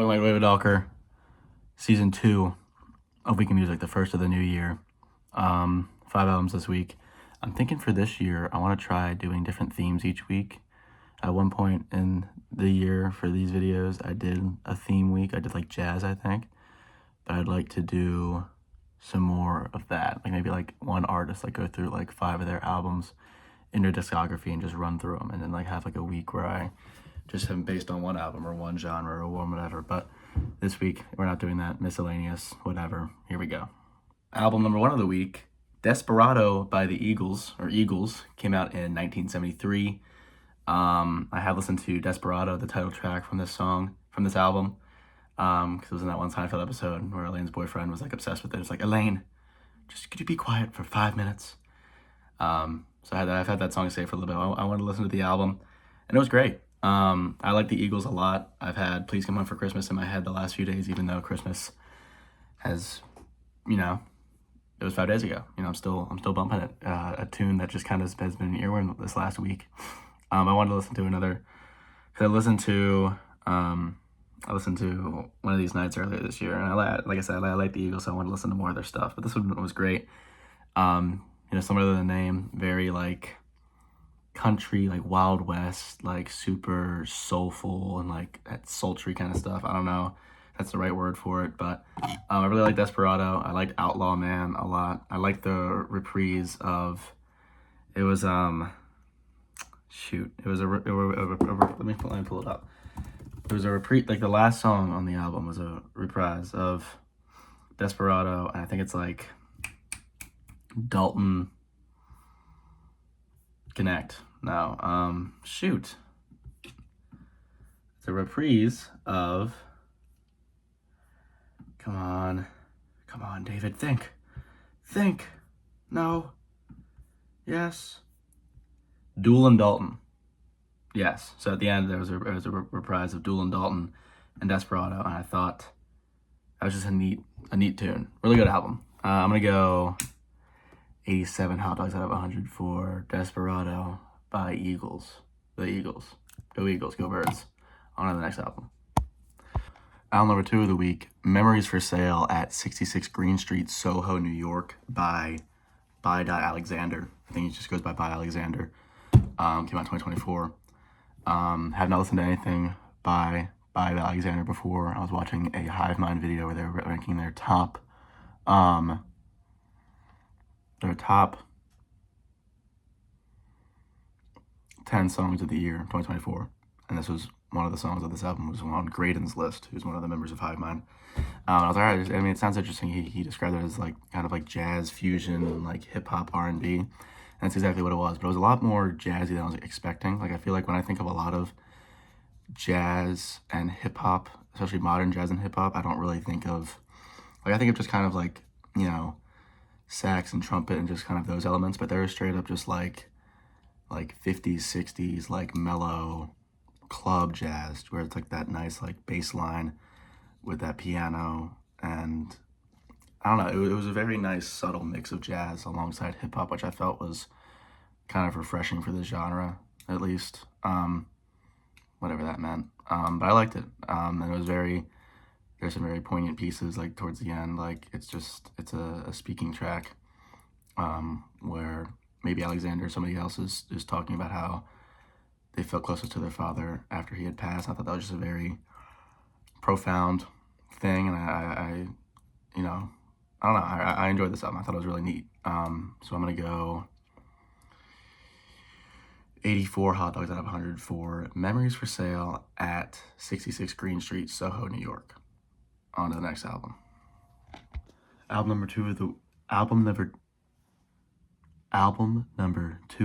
Welcome back to David Dalker, Season 2 of Weekend Music, the first of the new year. 5 albums this week. I'm thinking for this year, I want to try doing different themes each week. At one point in the year for these videos, I did a theme week. I did like jazz, I think. But I'd like to do some more of that. Like maybe like one artist, like go through like 5 of their albums in their discography and just run through them. And then like have like a week where I just have them based on one album or one genre or one whatever. But this week, we're not doing that. Miscellaneous, whatever. Here we go. Album number 1 of the week, Desperado by the Eagles, came out in 1973. I have listened to Desperado, the title track from this album, because it was in that one Seinfeld episode where Elaine's boyfriend was like obsessed with it. It's like, Elaine, just could you be quiet for 5 minutes? So I've had that song saved for a little bit. I wanted to listen to the album, and it was great. I like the Eagles a lot. I've had Please Come Home for Christmas in my head the last few days, even though Christmas has, it was 5 days ago. I'm still bumping it. A tune that just kind of has been an earworm this last week. I wanted to listen to another, because I listened to One of These Nights earlier this year, and like I said, I like the Eagles, so I wanted to listen to more of their stuff. But this one was great. Similar to the name, very like country, like Wild West, like super soulful and like that sultry kind of stuff. I don't know if that's the right word for it, but I really like Desperado. I liked Outlaw Man a lot. I liked the reprise of, it was let me pull it up. It was a reprise, like the last song on the album was a reprise of Desperado, and I think it's like Dalton Connect. No, it's a reprise of, come on, David, think, no, yes, Duel and Dalton, yes. So at the end there was a reprise of Duel and Dalton and Desperado, and I thought that was just a neat tune. Really good album. I'm gonna go 87 hot dogs out of 100 for Desperado by Eagles. The Eagles. Go Eagles, go Birds. On to the next album. Album number 2 of the week, Memories for Sale at 66 Green Street, Soho, New York by Alexander. I think it just goes by Alexander. Came out in 2024. Have not listened to anything by Alexander before. I was watching a Hive Mind video where they were ranking their top 10 songs of the year 2024, and this was one of the songs of this album, was on Graydon's list, who's one of the members of Hive Mind. I was like, all right, it sounds interesting. He described it as like kind of like jazz fusion and like hip-hop R&B, and that's exactly what it was, but it was a lot more jazzy than I was expecting. Like I feel like when I think of a lot of jazz and hip-hop, especially modern jazz and hip-hop, I don't really think of, like I think of just kind of like, sax and trumpet and just kind of those elements, but they're straight up just like 50s, 60s, like mellow club jazz, where it's like that nice like bass line with that piano, and I don't know, it was a very nice subtle mix of jazz alongside hip hop, which I felt was kind of refreshing for this genre, at least, whatever that meant. But I liked it, and it was there's some very poignant pieces like towards the end. Like it's a speaking track, where maybe Alexander or somebody else is talking about how they felt closest to their father after he had passed. I thought that was just a very profound thing, and I don't know, I enjoyed this album. I thought it was really neat. So I'm gonna go 84 hot dogs out of 100 for Memories for Sale at 66 Green Street, Soho, New York. On to the next album. Album number 2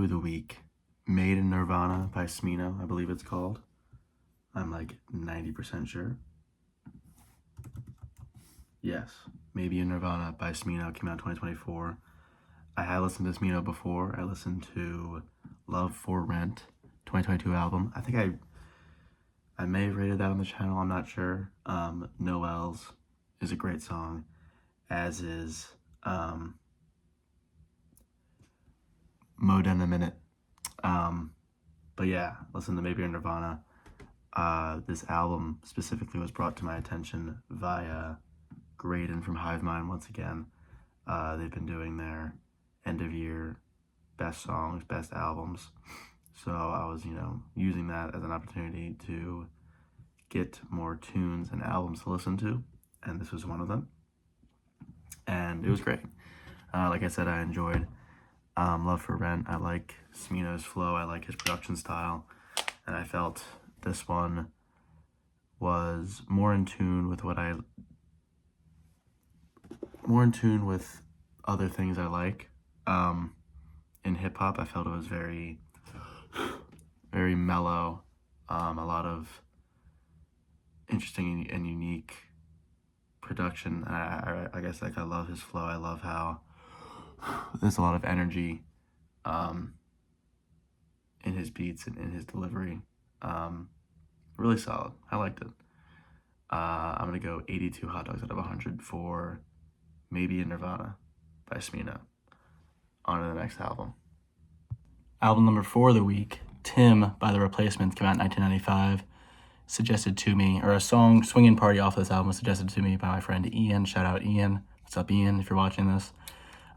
of the week, Made in Nirvana by Smino, I believe it's called. I'm like 90% sure. Yes, Maybe in Nirvana by Smino came out in 2024. I had listened to Smino before. I listened to Love for Rent 2022 album. I think I may have rated that on the channel, I'm not sure. Noel's is a great song, as is Mode in a Minute. But yeah, listen to Maybe in Nirvana. this album specifically was brought to my attention via Graydon from Hive Mind once again. They've been doing their end of year best songs, best albums. So I was, using that as an opportunity to get more tunes and albums to listen to, and this was one of them. And it was great. Like I said, I enjoyed Love for Rent. I like Smino's flow. I like his production style. And I felt this one was more in tune with other things I like. In hip hop, I felt it was very, very mellow. A lot of interesting and unique production. I guess I love his flow. I love how there's a lot of energy in his beats and in his delivery. Really solid. I liked it. I'm gonna go 82 hot dogs out of 100 for Maybe in Nirvana by Smino. On to the next album. Album number 4 of the week, Tim by The Replacements, came out in 1995. Suggested to me, or a song, Swingin' Party, off this album was suggested to me by my friend Ian. Shout out Ian. What's up, Ian, if you're watching this?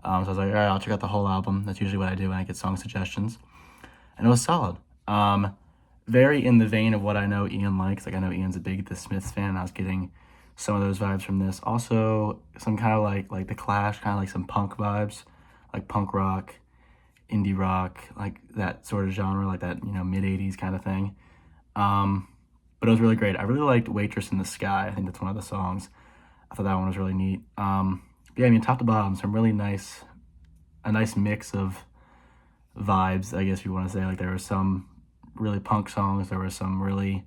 So I was like, all right, I'll check out the whole album. That's usually what I do when I get song suggestions. And it was solid. Very in the vein of what I know Ian likes. Like, I know Ian's a big The Smiths fan, and I was getting some of those vibes from this. Also, some kind of like The Clash, kind of like some punk vibes, like punk rock, indie rock, like that sort of genre, like that, mid-'80s kind of thing. But it was really great. I really liked Waitress in the Sky. I think that's one of the songs. I thought that one was really neat. Yeah, I mean, top to bottom, some really a nice mix of vibes, I guess if you want to say. Like, there were some really punk songs, there were some really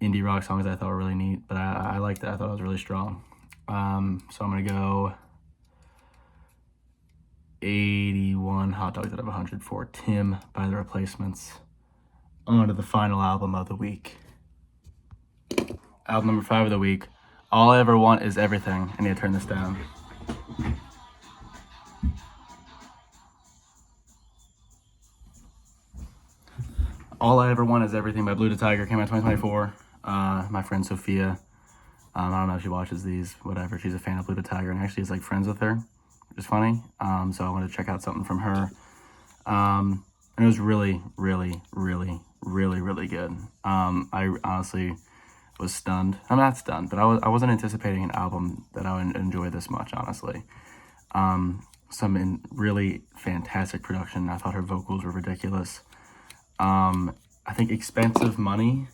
indie rock songs that I thought were really neat, but I liked it. I thought it was really strong. So I'm gonna go 81 hot dogs out of 100 for Tim by The Replacements. On to the final album of the week. Album number 5 of the week, All I Ever Want Is Everything. I need to turn this down. All I Ever Want Is Everything by Blue the Tiger came out 2024. My friend Sophia, I don't know if she watches these, whatever. She's a fan of Blue the Tiger and actually is like friends with her, which is funny. So I wanted to check out something from her. And it was really, really, really, really, really good. I honestly was stunned. I'm not stunned, but I wasn't anticipating an album that I would enjoy this much, honestly. Some really fantastic production. I thought her vocals were ridiculous. I think Expensive Money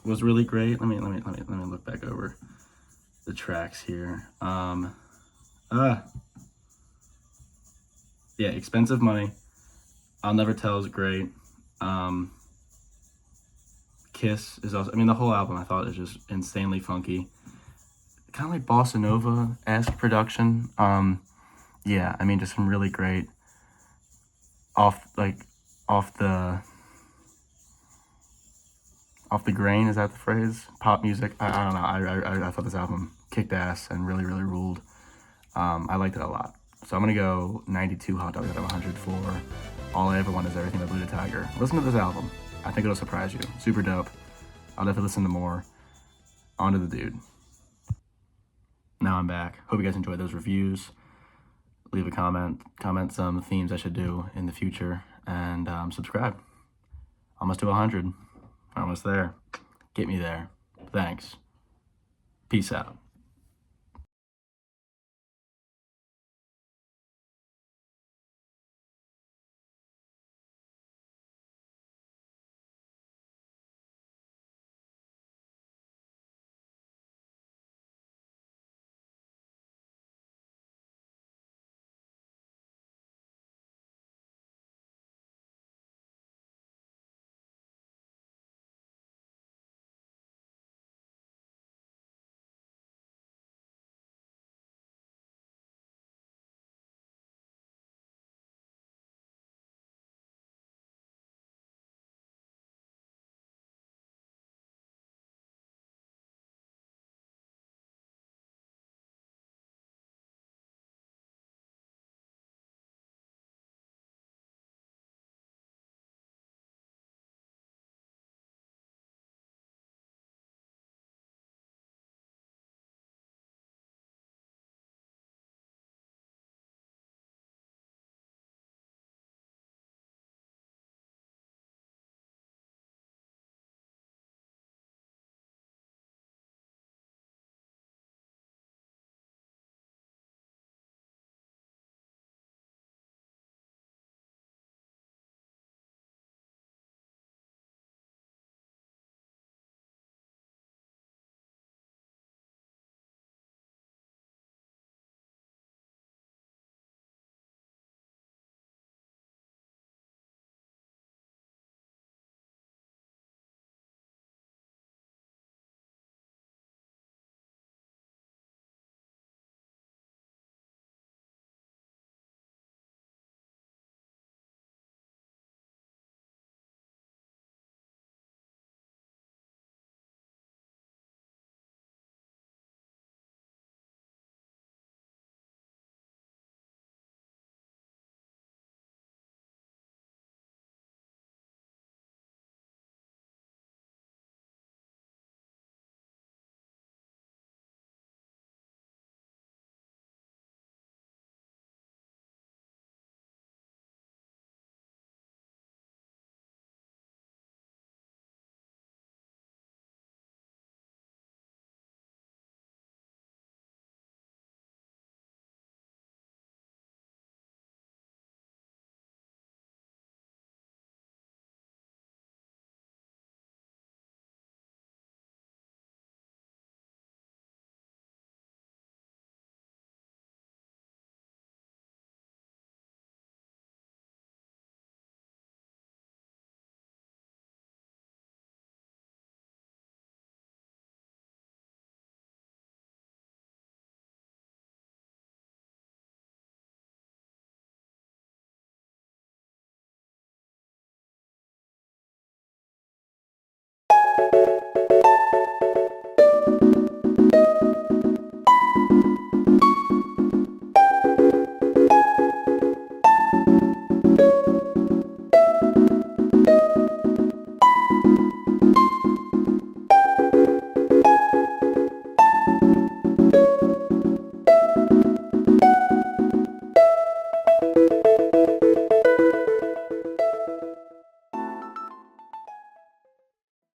was really great. Let me look back over the tracks here. Yeah, Expensive Money. I'll Never Tell is great. Kiss is also, the whole album I thought is just insanely funky. Kind of like bossa nova-esque production. Yeah, just some really great off the grain, is that the phrase? Pop music. I don't know. I thought this album kicked ass and really, really ruled. I liked it a lot. So I'm gonna go 92 hot dogs out of 100 for All I Ever Want Is Everything by Blue the Tiger. Listen to this album. I think it'll surprise you. Super dope. I'll definitely listen to more. On to the dude. Now I'm back. Hope you guys enjoyed those reviews. Leave a comment some themes I should do in the future, and subscribe. Almost to 100. Almost there. Get me there. Thanks. Peace out.